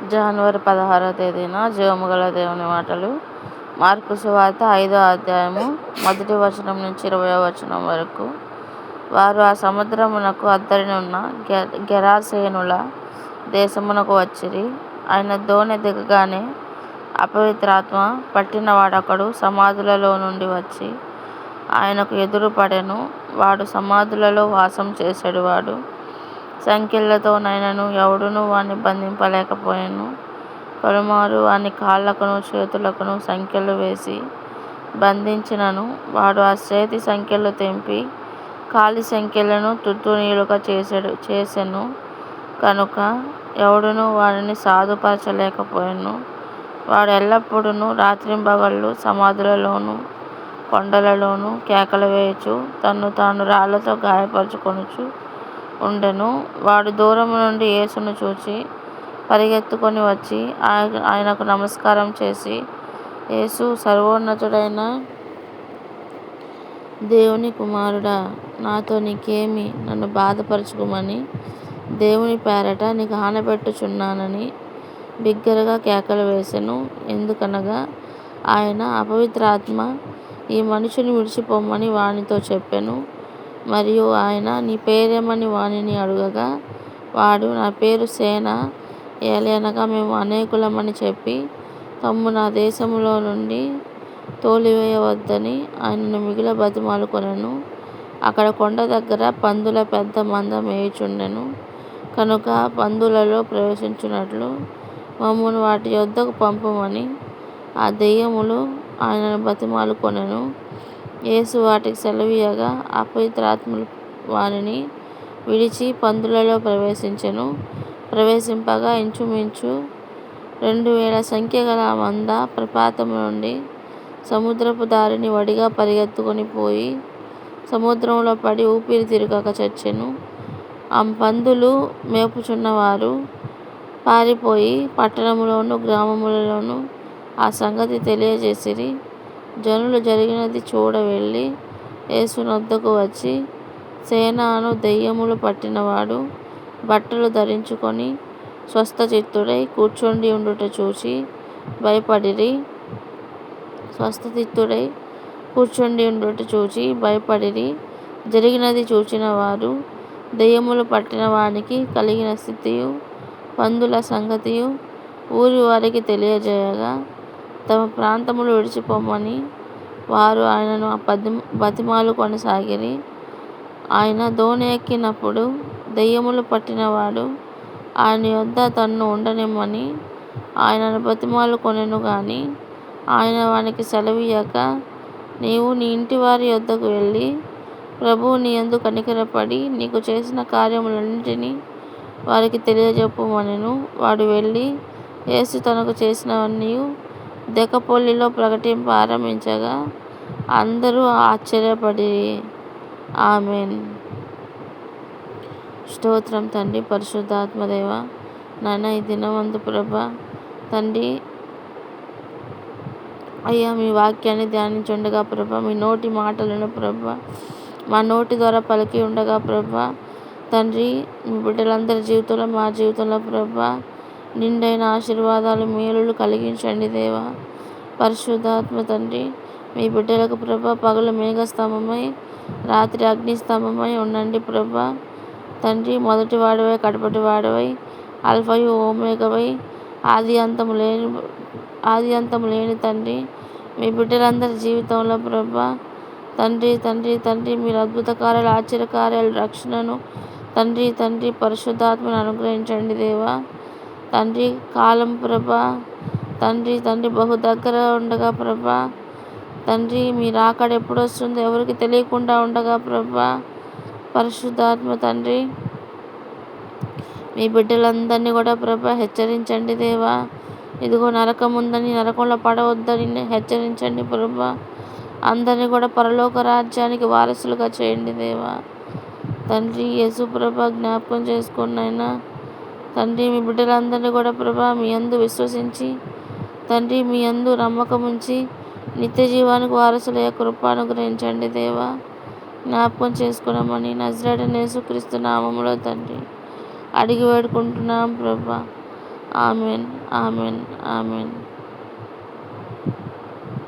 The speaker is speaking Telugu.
జనవరి 16వ తేదీన జీవముగల దేవుని మాటలు. మార్కు సువార్త 5వ అధ్యాయము 1వ వచనం నుంచి 20వ వచనం వరకు. వారు ఆ సముద్రమునకు అద్దరినున్న గెరాసేనుల దేశమునకు వచ్చిరి. ఆయన దోణి దిగగానే అపవిత్రాత్మ పట్టినవాడొకడు సమాధులలో నుండి వచ్చి ఆయనకు ఎదురుపడెను. వాడు సమాధులలో వాసం చేసేవాడు. సంకెళ్లతోనైనను ఎవడునూ వాణ్ణి బంధింపలేకపోయెను. పలుమారు వాని కాళ్ళకును చేతులకును సంకెళ్ళు వేసి బంధించినను వాడు ఆ చేతి సంకెళ్ళు తెంపి కాలి సంకెళ్ళను తుత్తునీలుగా చేసెను కనుక ఎవడునూ వానిని సాధుపరచలేకపోయెను. వాడు ఎల్లప్పుడూ రాత్రింబగళ్ళు సమాధులలోనూ కొండలలోనూ కేకలు వేయుచు తన్ను తాను రాళ్లతో గాయపరచుకొనుచు ఉండెను. వాడు దూరము నుండి యేసును చూచి పరిగెత్తుకొని వచ్చి ఆయనకు నమస్కారం చేసి, యేసు, సర్వోన్నతుడైన దేవుని కుమారుడా, నాతో నీకేమి? నన్ను బాధపరచుకుమని దేవుని పేరట నీకు ఆనబెట్టుచున్నానని బిగ్గరగా కేకలు వేసెను. ఎందుకనగా ఆయన అపవిత్రాత్మ ఈ మనుషుని విడిచిపొమ్మని వానితో చెప్పెను. మరియు ఆయన, నీ పేరేమని వానిని అడుగగా వాడు, నా పేరు సేన, ఏలయనగా మేము అనేకులమని చెప్పి తమ్ము నా దేశములో నుండి తోలివేయవద్దని ఆయనను మిగుల బతిమాలుకొనెను. అక్కడ కొండ దగ్గర పందుల పెద్ద మంద మేయుచుండెను కనుక పందులలో ప్రవేశించున్నట్లు మమ్మును వాటి యొద్దకు పంపుమని ఆ దెయ్యములు ఆయనను బతిమాలుకొనెను. యేసు వాటికి సెలవీయగా అపవిత్రాత్మలు వానిని విడిచి పందులలో ప్రవేశించెను. ప్రవేశింపగా ఇంచుమించు 2000 సంఖ్యగల ఆ మంద ప్రపాతము నుండి సముద్రపు దారిని వడిగా పరిగెత్తుకొని పోయి సముద్రములో పడి ఊపిరి తిరగక చచ్చెను. ఆ పందులు మేపుచున్నవారు పారిపోయి పట్టణములోను గ్రామములలోను ఆ సంగతి తెలియజేసిరి. జనులు జరిగినది చూడ వెళ్ళి యేసునొద్దకు వచ్చి, సేన అను దెయ్యములు పట్టినవాడు బట్టలు ధరించుకొని స్వస్థచిత్తుడై కూర్చుండి ఉండుట చూచి భయపడిరి. జరిగినది చూచిన వారు దెయ్యములు పట్టిన వానికి కలిగిన స్థితియు పందుల సంగతియు ఊరి వారికి తెలియజేయగా తమ ప్రాంతములు విడిచిపొమ్మని వారు ఆయనను బతిమాలుకొనసాగిరి. ఆయన దోణి ఎక్కినప్పుడు దెయ్యములు పట్టినవాడు ఆయన యొద్ద తన్ను ఉండనిమ్మని ఆయనను బతిమాలుకొనెను గాని ఆయన వానికి సెలవీయక, నీవు నీ ఇంటివారి యొద్దకు వెళ్ళి ప్రభువు నీ యందు కనికరపడి నీకు చేసిన కార్యములన్నిటినీ వారికి తెలియజెప్పుమనెను. వాడు వెళ్ళి యేసు తనకు చేసినవన్నీయు దెకపొలిలో ప్రకటింప ఆరంభించగా అందరూ ఆశ్చర్యపడిరి. ఆమేన్. స్తోత్రం తండ్రి, పరిశుద్ధాత్మదేవ, నాయన ఈ దినమందు ప్రభా తండ్రి అయ్యా మీ వాక్యాన్ని ధ్యానించుండగా ప్రభా మీ నోటి మాటలను ప్రభా మా నోటి ద్వారా పలికి ఉండగా ప్రభా తండ్రి మీ బిడ్డలందరి జీవితంలో మా జీవితంలో ప్రభా నిండైన ఆశీర్వాదాలు మేలులు కలిగించండి దేవా. పరిశుద్ధాత్మ తండ్రి మీ బిడ్డలకు ప్రభా పగలు మేఘస్తంభమై రాత్రి అగ్నిస్తంభమై ఉండండి ప్రభా తండ్రి. మొదటి వాడవై కడపటి వాడవై అల్ఫయు ఓమేగవై ఆది అంతము లేని తండ్రి మీ బిడ్డలందరి జీవితంలో ప్రభా తండ్రి తండ్రి తండ్రి మీరు అద్భుత కార్యాలు ఆశ్చర్యకార్యాలు రక్షణను తండ్రి పరిశుద్ధాత్మను అనుగ్రహించండి దేవా. తండ్రి కాలం ప్రభా తండ్రి బహు దగ్గర ఉండగా ప్రభా తండ్రి మీరు అక్కడ ఎప్పుడు వస్తుందో ఎవరికి తెలియకుండా ఉండగా ప్రభా పరిశుద్ధాత్మ తండ్రి మీ బిడ్డలందరినీ కూడా ప్రభా హెచ్చరించండి దేవా. ఇదిగో నరకం ఉందని నరకంలో పడవద్దని హెచ్చరించండి ప్రభా. అందరినీ కూడా పరలోక రాజ్యానికి వారసులుగా చేయండి దేవా. తండ్రి యేసు ప్రభా జ్ఞాపకం చేసుకున్నైనా తండ్రి మీ బిడ్డలందరినీ కూడా ప్రభా మీ యందు విశ్వసించి తండ్రి మీ యందు నమ్మకం ఉంచి నిత్య జీవానికి వారసులయ్యే కృప అనుగ్రహించండి దేవా. జ్ఞాపకం చేసుకున్నామని నజరేయుడైన యేసుక్రీస్తు నామములో తండ్రి అడిగి వేడుకుంటున్నాం ప్రభా. ఆమెన్. ఆమెన్. ఆమెన్.